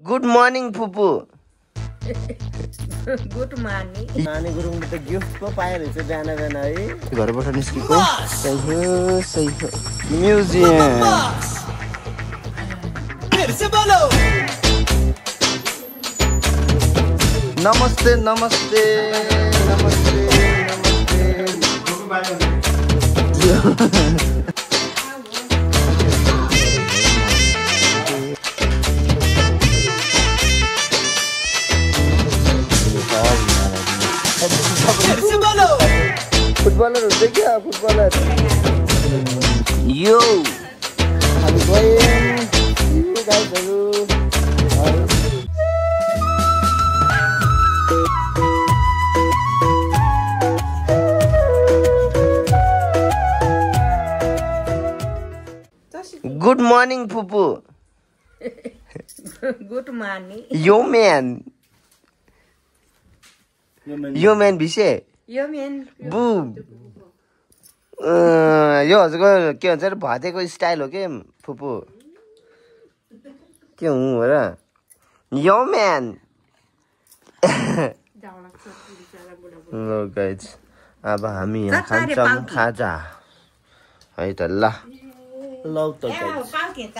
Good morning फुपू। Good morning. नानी गुरुङले त गिफ्ट पो पाएर रहेछ बिहान बिहान है। घरबाट निस्केको सही हो म्युजियम। नमस्ते नमस्ते नमस्ते नमस्ते। फुटबलर हुन्छ क्या फुटबलर। यो हामी गयौँ गाइजहरू। गुड मर्निङ फुपू। Good morning. यो म्यान भिसे यो मेन बु यो हजुरको के भन्छ अरे भतेको स्टाइल हो के फुपू के हुँ हो र यो म्यान। ल गाइज अब हामी यहाँ खान्छौँ खाजा है त। ल त गाइज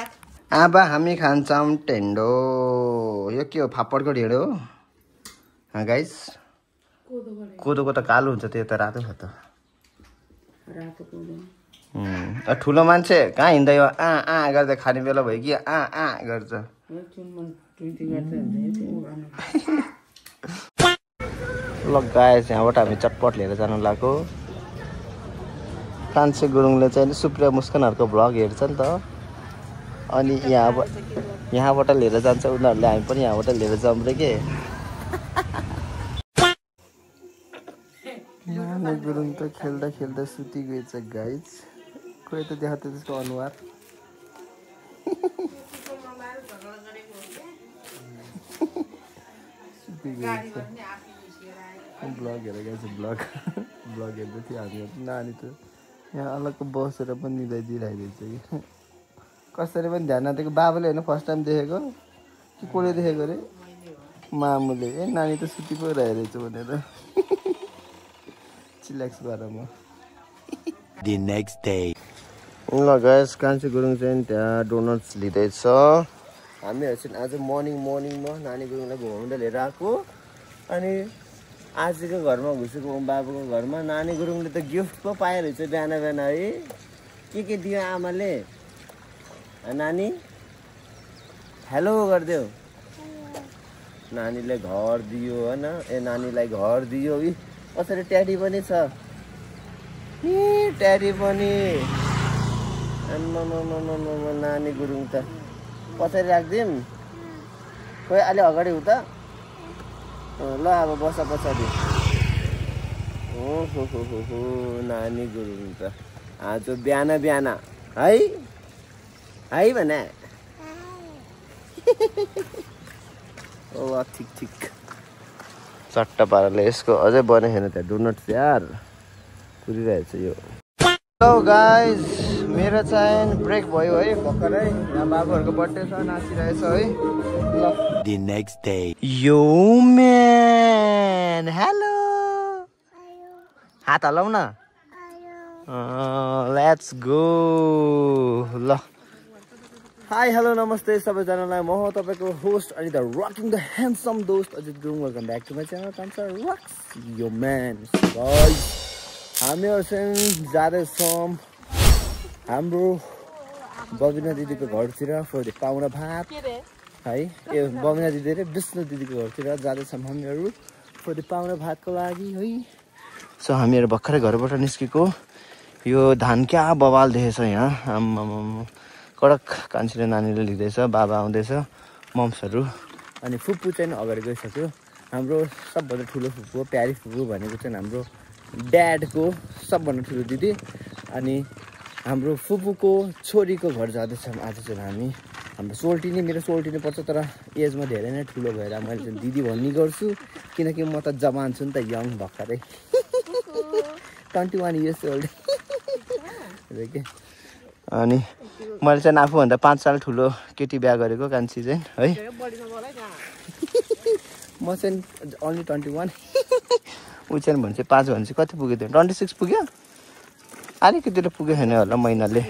अब हामी खान्छौँ टेन्डो। यो के हो फापडको ढेँडो हो गाइज। कोदोको त कालो हुन्छ त्यो त रातो छ त। ठुलो मान्छे कहाँ हिँड्दा यो गर्दा खाने बेला भयो कि गर्छ। ल गाइस यहाँबाट हामी चटपट लिएर जानु लाग्यो। कान्छे गुरुङले चाहिँ सुप्रिया मुस्कानहरूको भ्लग हेर्छ नि त अनि यहाँबाट लिएर जान्छ उनीहरूले। हामी पनि यहाँबाट लिएर जाऊँ रे के। नानी गुरुङ त खेल्दा खेल्दा सुति गएछ गाइज। कोही त देखाएको त्यसको अनुहार। सुति गएछ। ब्लग हेरेर गएछ ब्लग हेर्दै थियो हामी। नानी त यहाँ अलग्गै बसेर पनि मिलाइदिइरहेको रहेछ कि कसरी पनि ध्यान नदिएको। बाबाले होइन फर्स्ट टाइम देखेको कि कसले देखेको अरे मामुले। ए नानी त सुति पो रहेछ भनेर चिल्याक्स गरेर म। The next day. ल गाइस कान्छे गुरुङ चाहिँ त्यहाँ डोनट्स लिँदैछ। हामीहरू चाहिँ आज मर्निङमा नानी गुरुङलाई घुमाउँदै लिएर आएको। अनि आजको घरमा घुसेको बाबुको घरमा नानी गुरुङले त गिफ्ट पो पाएर रहेछ बिहान बिहान है। के दियो आमाले नानी हेलो गरिदेऊ। नानीले घर दियो होइन। नानीलाई घर दियो। कसरी ट्याडी पनि छ ट्याडी पनि। नानी गुरुङ त कसरी राखिदिउँ। खोइ अलि अगाडि हो त। ल अब बस पछाडि। हो नानी गुरुङ त आज बिहान है भने। ओ ठिक चट्टा पाराले यसको अझै बने छैन त्यहाँ डोनट्स यार पुरिरहेछ यो। हेलो गाइज मेरो चाहिँ ब्रेक भयो है भर्खरै। यहाँ बाबुहरूको बर्थडे छ नाचिरहेछ है। ल द नेक्स्ट डे। यो म्यान हेलो हात हलाउ न। Let's go. ल हाई हेलो नमस्ते सबैजनालाई। म हो तपाईँको होस्ट अनि द रकिङ द ह्यान्डसम दोस्त Ajit Gurung. Welcome back to my channel Kanchha rocks yo man. हामीहरू चाहिँ जाँदैछौँ हाम्रो बबिना दिदीको घरतिर फर द पाहुना भात है। ए बबिना दिदी र विष्णु दिदीको घरतिर जाँदैछौँ हामीहरू फर द पाहुना भातको लागि है। सो हामीहरू भर्खरै घरबाट निस्केको। यो धान क्या बवाल देखेछ यहाँ। आम्मामा कडक कान्छीले नानीले लिँदैछ। बाबा आउँदैछ मम्सहरू अनि फुपू चाहिँ अगाडि गइसक्यो। हाम्रो सबभन्दा ठुलो फुपू प्यारी फुपू भनेको चाहिँ हाम्रो ड्याडको सबभन्दा ठुलो दिदी। अनि हाम्रो फुपूको छोरीको घर जाँदैछौँ आज चाहिँ हामी। हाम्रो सोल्टिनी मेरो सोल्टिनी पर्छ तर एजमा धेरै नै ठुलो भएर मैले चाहिँ दिदी भन्ने गर्छु किनकि म त जवान छु नि त यङ भर्खरै 21 इयर्स ओल्ड। अनि मैले चाहिँ आफूभन्दा 5 साल ठुलो केटी बिहा गरेको कान्छी चाहिँ है म चाहिँ ओन्ली 21 ऊ चाहिँ भने चाहिँ 5 भने चाहिँ कति पुग्यो त्यो 26 पुग्यो अलिकति त पुग्यो छैन होला महिनाले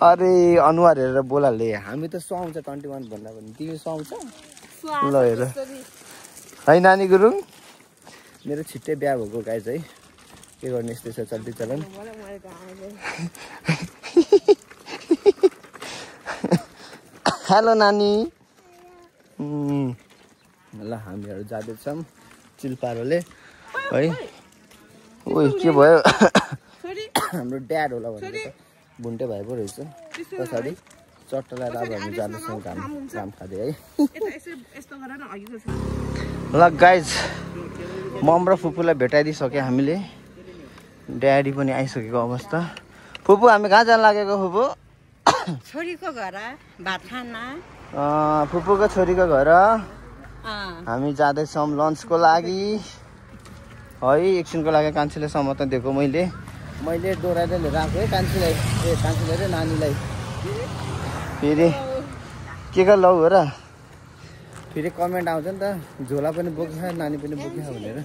अरे अनुहार हेरेर बोलाले हामी त सुहाउँछ 21 भन्दा पनि तिमी सुहाउँछ ल हेर है नानी गुरुङ मेरो छिट्टै बिहा भएको गाइज है के गर्ने यस्तै छ चल्ती चलन हेलो नानी ल हामीहरू जाँदैछौँ चिलपारोले है ओइ के भयो हाम्रो ड्याड होला भनेर बुन्टे भाइ पो रहेछ पछाडि चट्टलाई अब हामी जाँदैछौँ घाम खाँदै है ल गाइज मम र फुपूलाई भेटाइदिइसक्यो हामीले ड्याडी पनि आइसकेको अवस्था फुपू हामी कहाँ जान लागेको फुपू छोरीको घर भात खाना फुपूको छोरीको घर हामी जाँदैछौँ लन्चको लागि है एकछिनको लागि कान्छीले समात्न दिएको मैले डोराएर लिएर आएको है कान्छीलाई र नानीलाई फेरि के लौ हो र फेरि कमेन्ट आउँछ नि त झोला पनि बोक्छ नानी पनि बोक्छ भनेर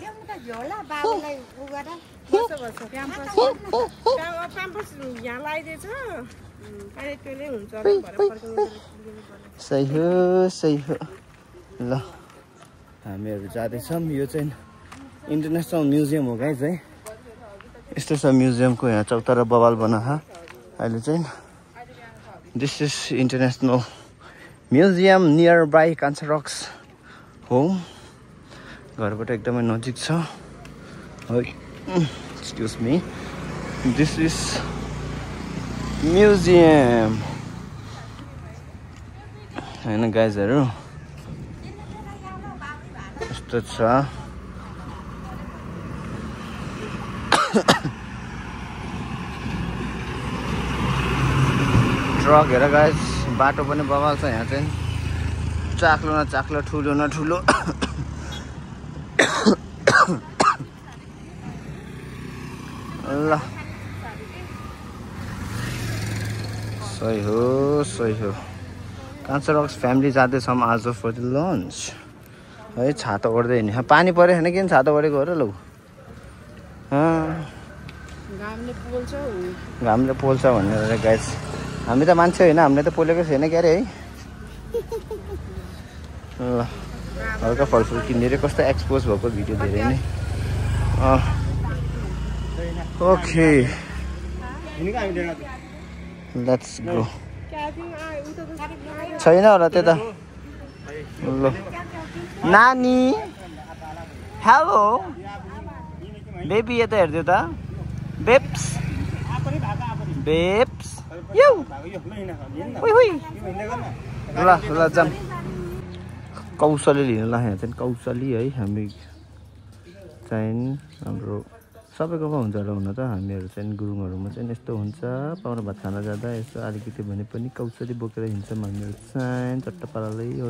सही हो ल हामीहरू जाँदैछौँ यो चाहिँ इन्टरनेसनल म्युजियम हो गाइज है यस्तो छ म्युजियमको यहाँ चौतारा बवाल बनाहा अहिले चाहिँ this is international museum near by कान्छा रक्स होम घरबाट एकदमै नजिक छ है excuse me this is museum होइन गाइजहरू यस्तो छ ट्रक हेर गाइज बाटो पनि बवाल छ यहाँ चाहिँ चाक्लो न चाक्लो ठुलो न ठुलो ल सही हो कान्छा रक्स फ्यामिली जाँदैछौँ आज फर द लन्च है छाता ओढ्दै हिँड्ने पानी पऱ्यो होइन किन छाता ओढेको हो र लौ घामले पोल्छ भनेर गाइस हामी त मान्छे होइन हामीले त पोलेको छैन क्यारे है ल हल्का फलफुल किनेर कस्तो एक्सपोज भएको भिडियो धेरै नै ओके लेट्स गो छैन होला त्यता ल नानी हेलो बेबी यता हेरिदियो त बेप्स यौ ल जाम कौशली लिनु ला यहाँ चाहिँ कौशली है हामी चाहिँ हाम्रो सबैकोमा हुन्छ होला हुन त हामीहरू चाहिँ गुरुङहरूमा चाहिँ यस्तो हुन्छ पाहुना भात खान जाँदा यस्तो अलिकति भने पनि कौशली बोकेर हिँड्छौँ हामीहरू चाहिँ चट्ट पाराले है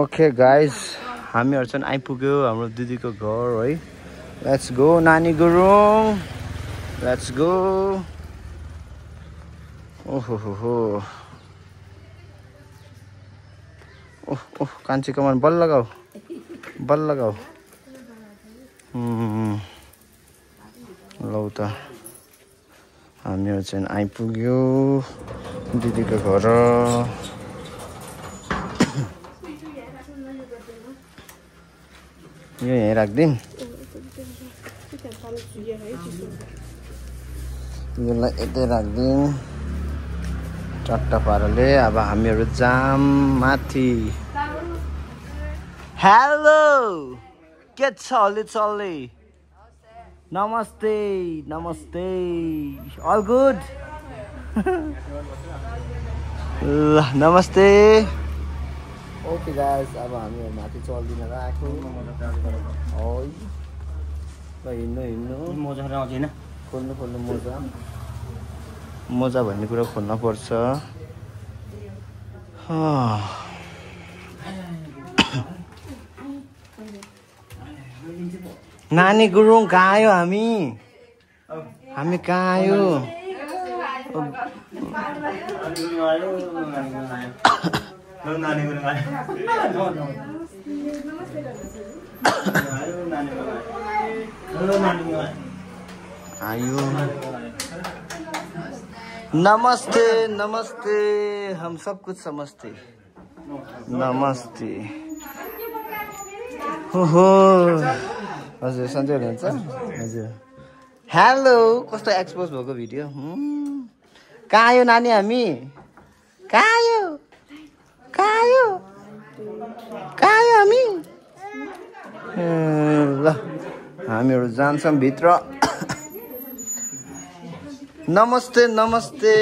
ओके गाइज हामीहरू चाहिँ आइपुग्यो हाम्रो दिदीको घर है लेट्स गो नानी गुरुङ लेट्स गो ओहो ओह कान्छी कमान बल लगाऊ लौ त हामीहरू चाहिँ आइपुग्यो दिदीको घर यो यहीँ राखिदिउँ यसलाई यतै राखिदिउँ चट्टा पाराले अब हामीहरू जाम माथि हेलो के छ अलि चल्दै नमस्ते अल गुड ल नमस्ते ओके गाइस अब हामीहरू माथि चल्दिन राख्यो ल हिँड्नु मोजा राख्दैन खोल्नु मोजा भन्ने कुरा खोल्न पर्छ नानी गुरुङ कहाँ आयो हामी हामी कहाँ आयो आयो नमस्ते नमस्ते हम सब कुछ समझते नमस्ते हो हजुर सन्चै हुनुहुन्छ हजुर हेलो कस्तो एक्सपोज भएको भिडियो कहाँ आयो नानी हामी कहाँ आयो हामी ल हामीहरू जान्छौँ भित्र नमस्ते नमस्ते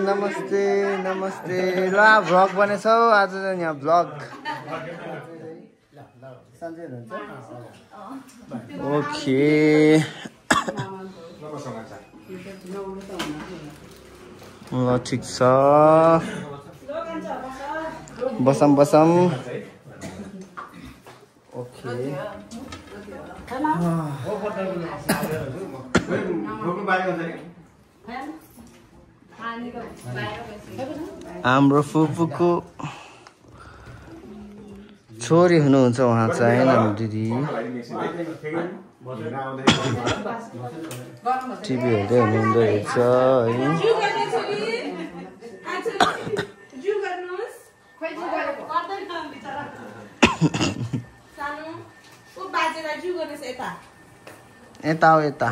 नमस्ते नमस्ते ल भ्लग बनेछौ आज यहाँ भ्लग ओके ल ठिक छ बसम ओके हाम्रो फुपूको छोरी हुनुहुन्छ उहाँ चाहिँ हाम्रो दिदी टिभी हेर्दै हुनुहुँदो रहेछ है यता हो यता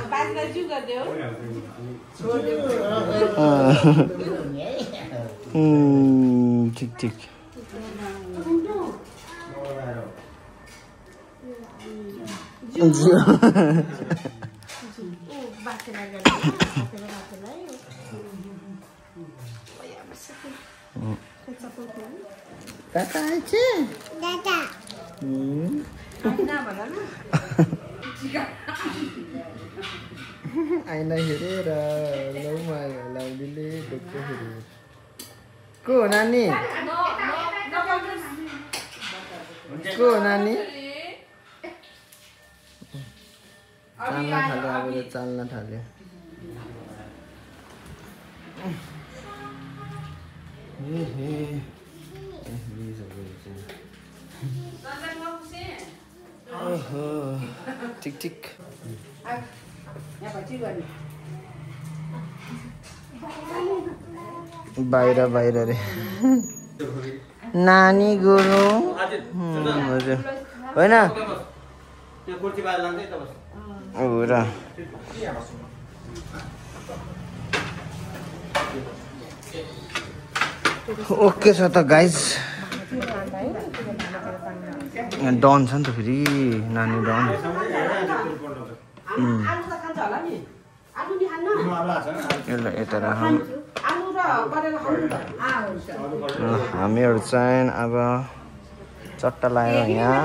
ठिक ठिक आइना हेरेर लौमा लाउदीले देख्छ हेरेर को नानी चाल्न थाल्यो ठिक ठिक बाहिर रे नानी गुरु हजुर होइन ओके छ त गाइज डन छ नि त फेरि नानी डन यता राखौँ हामीहरू चाहिँ अब चट्टा लगाएर यहाँ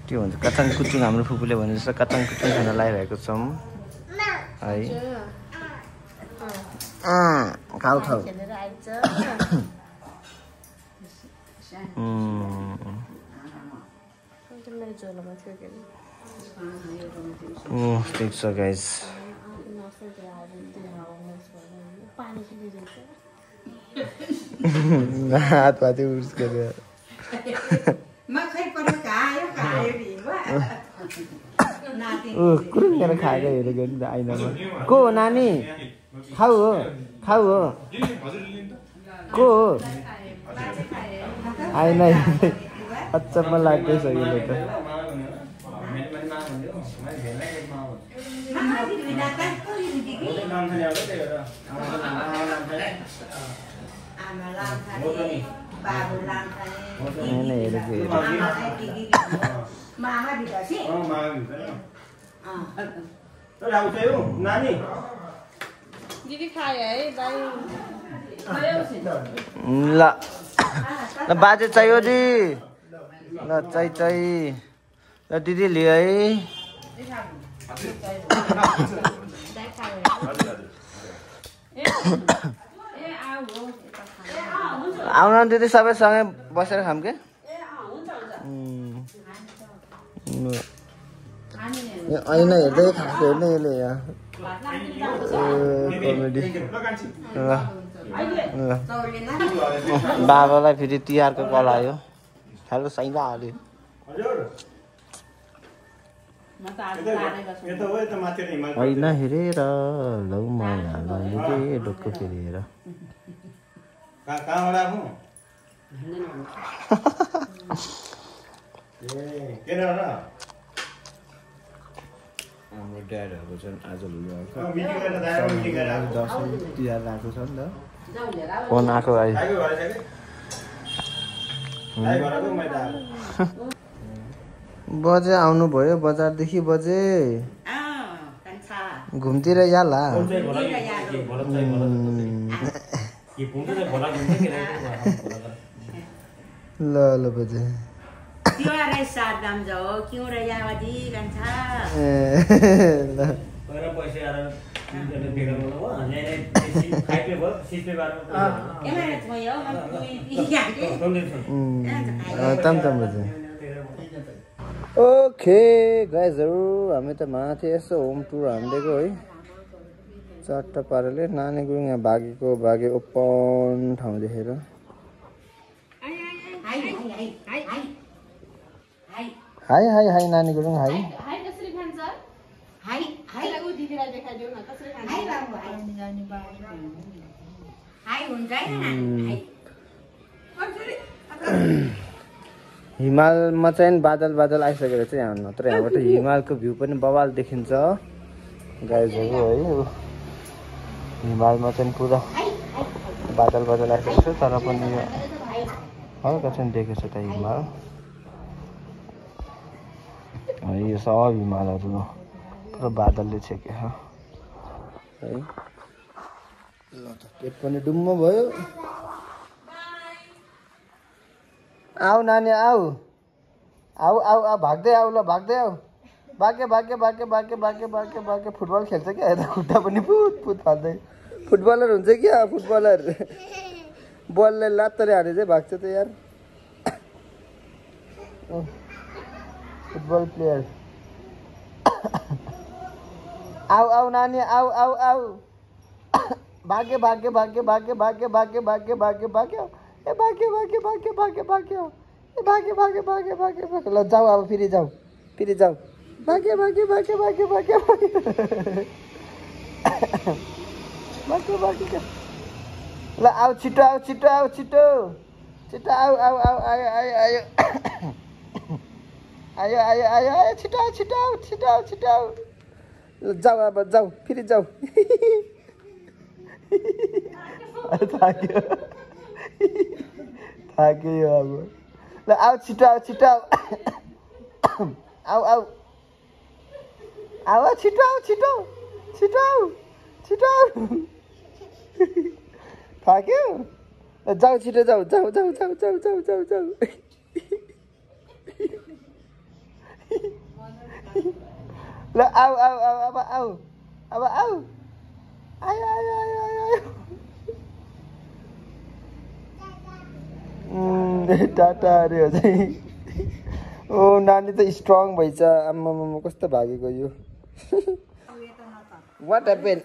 त्यो भन्छ कचाङ कुचुङ हाम्रो फुपूले भने जस्तो कचाङ कुचुङ खान लगाइरहेको छौँ है खाऊ ठिक छ गाइज हात पाते उर्स्केर कुरुङ गरेर खाएर हेरेको नि त आइनामा को हो नानी खाऊ हो को हो आइना अचम्म लाग्दैछ यसले त ल बाजे चाहियो दि ल चाहिँ ल दिदी लियो है आउन दिदी सबै सँगै बसेर खाऊँ के ऐना हेर्दै खाएको हेर्ने यसले यहाँ कमेडी बाबालाई फेरि तिहारको कल आयो हेलो साइला हाल्यो होइन हेरेर लौ मायाले ढोक्क फेरेर हाम्रो ड्याडहरूको चाहिँ आज दसैँ तिहार आएको छ नि त फोन आएको आयो बजे आउनुभयो बजारदेखि बजे घुमतिर याला ल ल बजे ओके गाइजहरू हामी त माथि यसो होम टुर हानिदिएको है चट्ट पाराले नानी गुरुङ यहाँ भागे ओपन ठाउँ देखेर हाई हाई हाई नानी गुरुङ हाई हिमालमा चाहिँ बादल बादल आइसकेर चाहिँ यहाँ नत्र यहाँबाट हिमालको भ्यू पनि बवाल देखिन्छ गाइजहरू है हिमालमा चाहिँ पुरा बादल बादल आइसकेको छ तर पनि हल्का चाहिँ देखेको छ त हिमाल यो सब हिमालहरू पुरा बादलले छेक्यो है ल त पेट पनि डुम्म भयो आऊ नानी आऊ आऊ आऊ आऊ भाग्दै आऊ ल भाग्दै आऊ बाके बाके बाके बाके बाके बाके बाके फुटबल खेल्छ क्या यता खुट्टा पनि फुट फुट फाल्दै फुटबलर हुन्छ क्या फुटबलर बलले लात्तले हाने चाहिँ भाग्छ त यार फुटबल प्लेयर आऊ आऊ नानी आऊ आऊ आऊ भाग्य भाग्य भाग्य भाग्य भाग्य भाग्य भाग्य भाग्य भाग्य ए भाग्य भाग्य भाग्य भाग्य भाग्य ए भाग्य भाग्य भाग्य भाग्य भाग्य ल जाऊ अब फेरि जाऊ भाग्य भाग्य भाग्य भाग्य भाग्य भाग्य भाग्य ल आऊ छिटो आऊ छिटो आऊ छिटो छिटो आऊ आऊ आऊ आयो आयो आयो आयो आयो आयो आयो छिटो आऊ छिटो आऊ छिटो आऊ छिटो आऊ ल जाऊ अब जाऊ फेरि जाऊ थाक्यो अब ल आऊ छिटो आऊ छिटो आऊ आऊ आऊ आऊ छिटो आऊ छिटो छिटो आऊ छिटो आऊ थाक्यो जाऊ छिटो जाऊ जाऊ जाऊ जाऊ जाऊ जाऊ जाऊ जाऊ ल आऊ आऊ आऊ अब आऊ अब आऊ आयो आयो आयो आयो टाटा अरे हो चाहिँ ओ नानी त स्ट्रङ भएछ आम्मामा कस्तो भागेको यो वाट ह्यापेन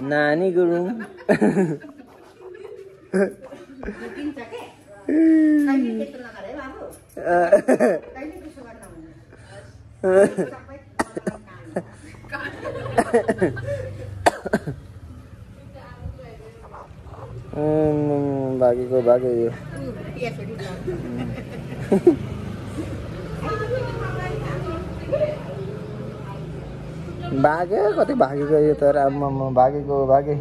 नानी गुरुङ भागेको भागे यो भागे कति भागेको यो तर आम्मामा भागेको भागे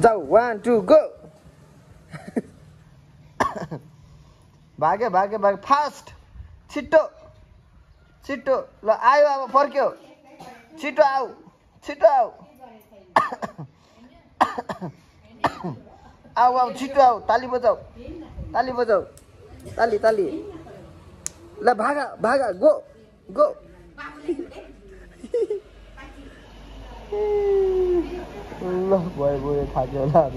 जाऊ 1 2 गो भागे भागे भागे फास्ट छिटो छिटो ल आयो अब फर्क्यो छिटो आऊ छिटो आऊ आऊ आऊ छिटो आऊ ताली बजाऊ ताली ताली ल भागा भागा गो गो ल भयो थाक्यो होला अब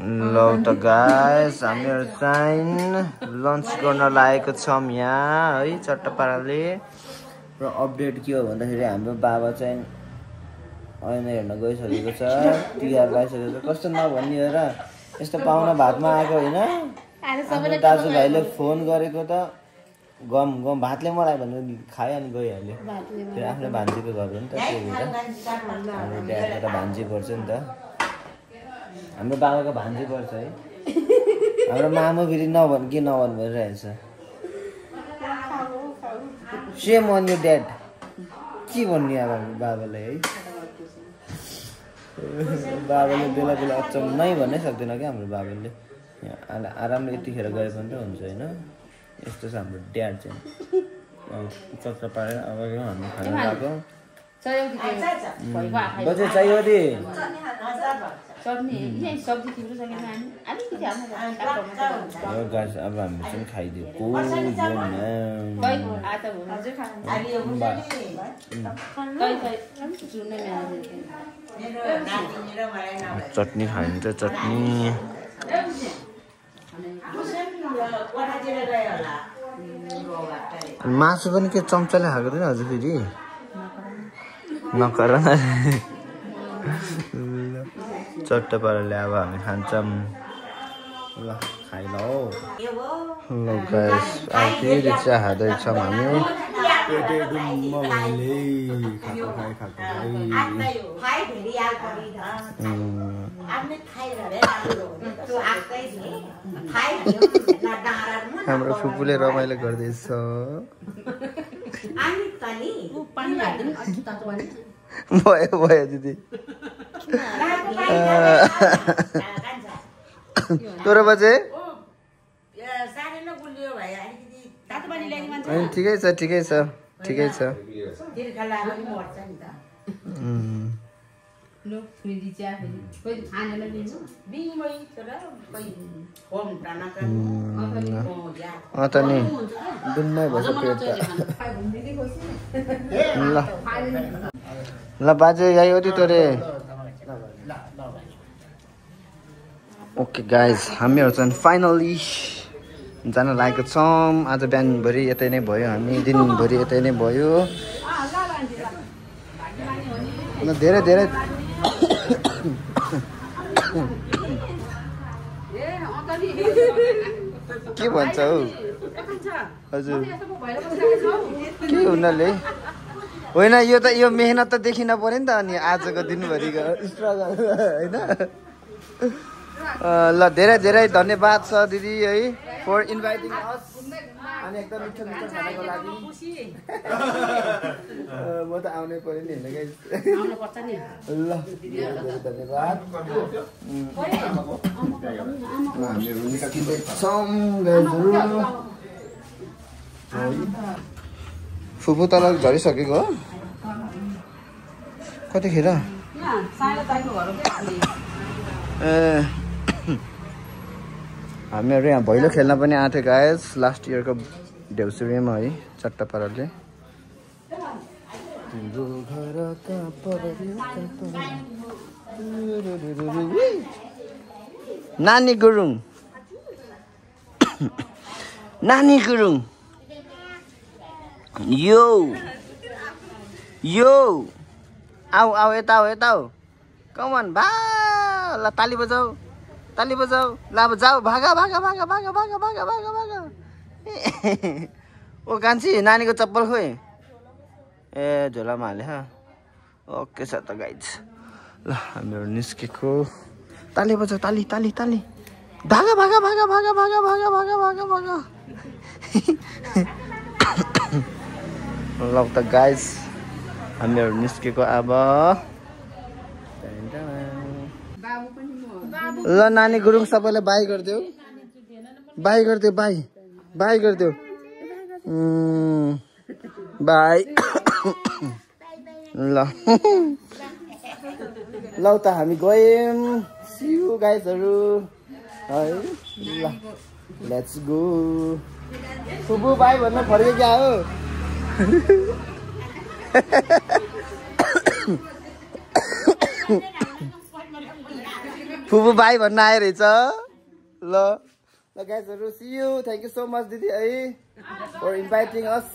ल त गाइस हामीहरु चाहिँ लन्च गर्न लागेको छौं यहाँ है चट्ट पाराले र अपडेट के हो भन्दाखेरि हाम्रो बाबा चाहिँ ऐना हेर्न गइसकेको छ तिहार लागिसकेको छ कस्तो नभन्नी हो र यस्तो पाहुना भातमा आएको हैन हाम्रो दाजुभाइले फोन गरेको त गम भातले मलाई भनेर खाए अनि गइहाल्यो त्यो आफ्नो भान्जीको घर हो नि त त्यो भएर हाम्रो ड्याडको त भान्जी पर्छ नि त हाम्रो बाबाको भान्जी पर्छ है हाम्रो मामु फेरि नभन् के नभन् भइरहेछ सेम अन योर ड्याड के भन्ने अब हाम्रो बाबालाई है बाबाले बेला बेला अचम्मै भन्नै सक्दैन क्या हाम्रो बाबाले आरामले यतिखेर गए पनि त हुन्छ होइन यस्तो छ हाम्रो ड्याड चाहिँ चक्र पारेर अब हामी खाना लाग्यो बजे चाहियो दि गाइस अब हामी चाहिँ खाइदियो चटनी खाइन्छ चटनी मासु पनि के चम्चाले खाएको थिएन हजुर फेरि नकर चट्ट पाराले अब हामी खान्छौँ ल खाइलो ल गाइस अब फेरि चिया खाँदैछौँ हामी हाम्रो फुपूले रमाइलो गर्दैछ भयो भयो दिदी तोरो बजे ठिकै छ ठिकै छ ठिकै छ त नि दुन्नै भएछ पेट त ल बाजे गयो ती तोरे ओके गाइज हामीहरू चाहिँ फाइनली जान लागेको छौँ आज बिहानभरि यतै नै भयो हामी दिनभरि यतै नै भयो धेरै धेरै के भन्छ हौ हजुर के हुनाले होइन यो मेहनत त देखिन पर्यो नि त अनि आजको दिनभरिको स्ट्रगल होइन ल धेरै धेरै धन्यवाद छ दिदी है फर इन्भाइटिङ अस अनि एकदम मिठो मिठो खानाको लागि म त आउनै पर्यो नि होइन गाइस ल धन्यवाद हामीहरू निस्किँदैछौँ गाइसहरू फुपू तल झरिसकेको हो कतिखेर ए हामीहरू यहाँ भैलो खेल्न पनि आएको थियो गाइस लास्ट इयरको देउसुरीमा है चट्ट पाराले नानी गुरुङ नानी गुरुङ यो यो आऊ आऊ यता आऊ कमन भा ल ताली बजाऊ ल अब जाऊ भागा भागा भागा भागा भागा भागा भागा भागा ओ कान्छी नानीको चप्पल खोइ ए झोलामा हाले ओके छ त गाइज ल हामीहरू निस्केको ताली बजाऊ ताली ताली ताली भागा भागा भागा भागा भागा भागा भागा भागा भागा ल त गाइज हामीहरू निस्केको अब ल नानी गुरुङ सबैलाई बाई गरिदेऊ बाई गरिदेऊ बाई बाई गरिदेऊ बाई ल ल त हामी गयौँ सियु गाइजहरू है ल लेट्स गो फुपू बाई भन्न फर्के क्या हो फुपू भाइ भन्न आयो रहेछ ल गाइजहरु see you thank you so much दिदी है for inviting us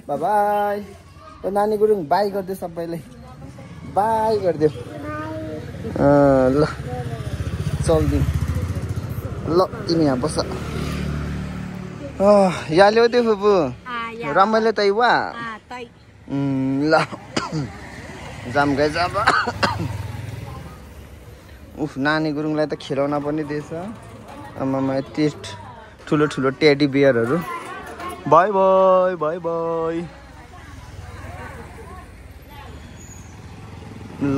bye bye Nani Gurung by गर्दियो सबैले बाइ गर्दियो ल चल्दिउँ ल तिमी यहाँ बस यहाँ ल्याउ त्यो फुपू रमाइलो तै वा ल जाम गएछ अब उफ नानी गुरुङलाई त खेलाउन पनि दिएछ आमामा यति ठुलो ठुलो टेडी बियरहरू बाई बाई बाई बाई ल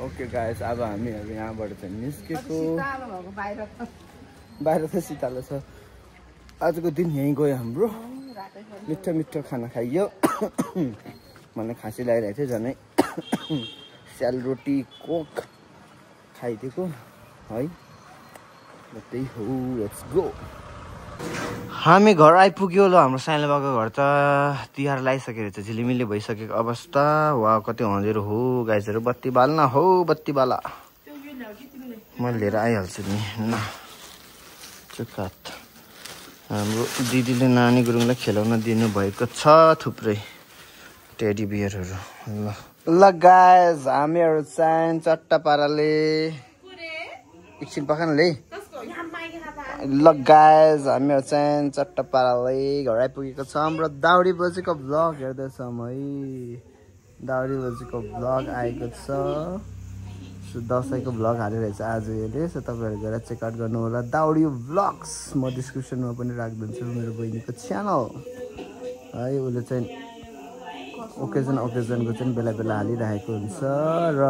ओके गाइस अब हामीहरू यहाँबाट चाहिँ निस्केको बाहिर त शीतल छ आजको दिन यहीँ गयो हाम्रो मिठो मिठो खाना खाइयो मलाई खाँसी लागिरहेको थियो झनै सेलरोटी कोक खाइदिएको है त्यही हो लेट्स गो हामी घर आइपुग्यो ल हाम्रो साइलो बाबाको घर त तिहार लगाइसकेर चाहिँ झिलिमिली भइसकेको अवस्था वा कति अँधेरो हो गाइजहरू बत्ती बाल्न हो बत्ती बाला म लिएर आइहाल्छु नि न चुकात हाम्रो दिदीले नानी गुरुङलाई खेलाउन दिनुभएको छ थुप्रै टेडी बियरहरू ल गाइज हामीहरू चाहिँ चट्टा पाराले एकछिन पखानले ल गाइज हामीहरू चाहिँ चट्टा पाराले घर आइपुगेको छौँ र दाउडी बजेको भ्लग हेर्दैछौँ है दाउडी बजेको भ्लग आएको छ दसैँको भ्लग हालिरहेछ आज यसले सो तपाईँहरू गएर चेकआउट गर्नु होला दाउडी भ्लग्स म डिस्क्रिप्सनमा पनि राखिदिन्छु मेरो बहिनीको च्यानल है उसले चाहिँ ओकेजनको चाहिँ बेला बेला हालिरहेको हुन्छ र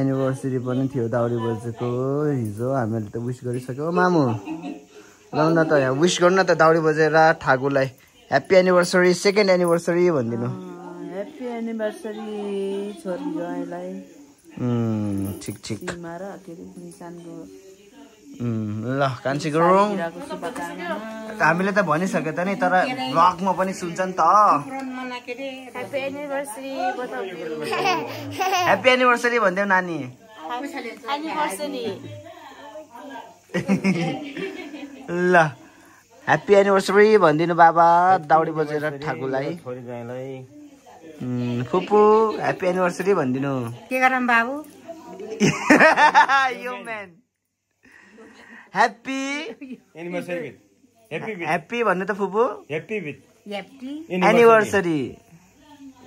एनिभर्सरी पनि थियो दाउडी बजेको हिजो हामीले त विस गरिसक्यो मामु ल न त यहाँ विस गर्नु न त दाउडी बजेर ठाकुरलाई ह्याप्पी एनिभर्सरी सेकेन्ड एनिभर्सरी भनिदिनु ह्याप्पी एनिभर्सरी छोरी ज्वाइँलाई ठिक ठिक ल कान्छी गुरुङ हामीले त भनिसक्यो त नि तर भ्लगमा पनि सुन्छ नि त ह्याप्पी एनिभर्सरी भनिदेऊ नानी ल ह्याप्पी एनिभर्सरी भनिदिनु बाबा दाउडी बजेर ठाकुरलाई फुपू ह्याप्पी एनिभर्सरी भनिदिनु के गरौँ बाबु यो म्यान ह्याप्पी एनिभर्सरी ह्याप्पी भन्नु त फुपू happy with anniversary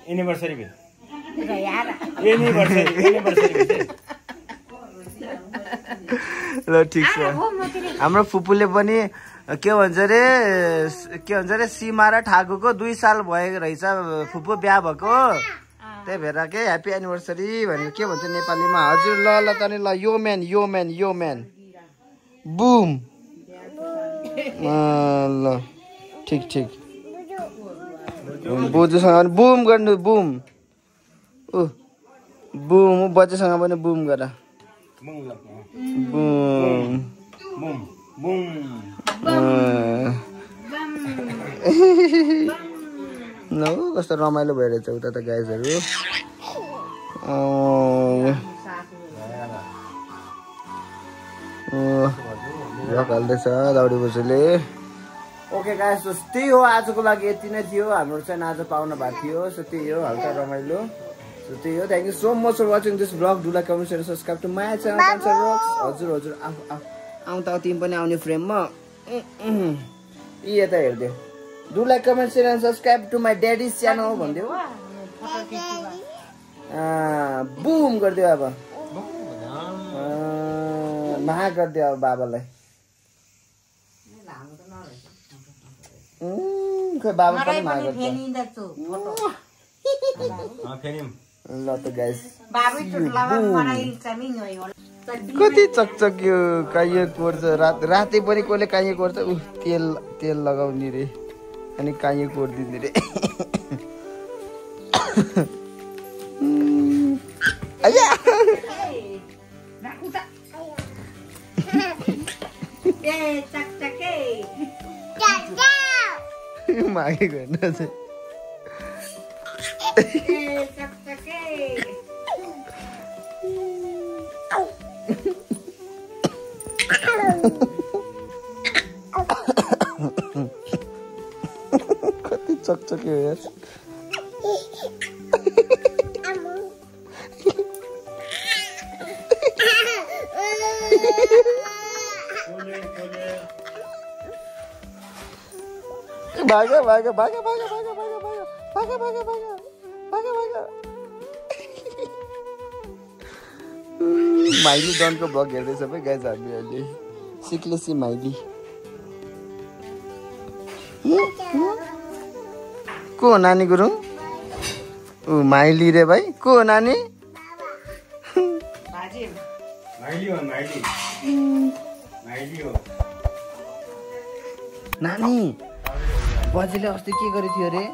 anniversary with ल ठिक छ हाम्रो फुपूले पनि के भन्छ अरे सीमा र ठाकुरको 2 साल भएको रहेछ फुपू बिहा भएको त्यही भएर के ह्याप्पी एनिभर्सरी भनेको के भन्छ नेपालीमा हजुर ल ल त नि ल यो म्यान बुम ल ठिक ठिक बोजूसँग बुम गर्नु बुम बुम बच्चासँग पनि बुम गर बुम न कस्तो रमाइलो भइरहेछ उता त गाइजहरू हाल्दैछ दाउडी बजेले ओके गाइस सो त्यही हो आजको लागि यति नै थियो हाम्रो चाहिँ आज पाउन भएको थियो सो त्यही हो हल्का रमाइलो सो त्यही हो thank you so much for watching this blog do like comment share subscribe to my channel cancer rocks हजुर आउँ त तिमी पनि आउने फ्रेममा यता हेर्दै do like comment share and subscribe to my daddy's channel भनिदेऊ बुम गरिदियो अब महा गरिदियो अब बाबालाई खै बाबा पनि महा गर्छ ल त गाइस कति चकचक्यो काइयो कोर्छ रातै पनि कसले काइयो कोर्छ तेल लगाउने रे अनि काइयो कोर्दिने रे मागे गर्न चाहिँ कति चकचक्यो यार। भागा भागा भागा भागा भागा भागा भागा भागा भागा भागा भागा। माइली डनको भ्लग हेर्दै सबै गाइज हामी अहिले सिक्लेसी माइली। को हो नानी गुरुङ? ऊ माइली रे भाइ। को हो नानी? माइली हो माइली। माइली हो। नानी बजेले अस्ति के गरेको थियो अरे?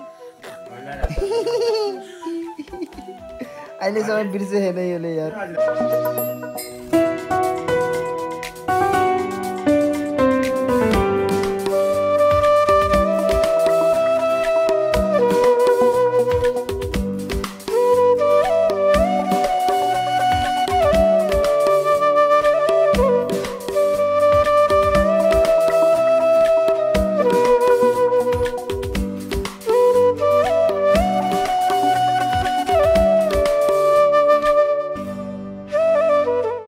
अहिलेसम्म बिर्सेन यसले यार।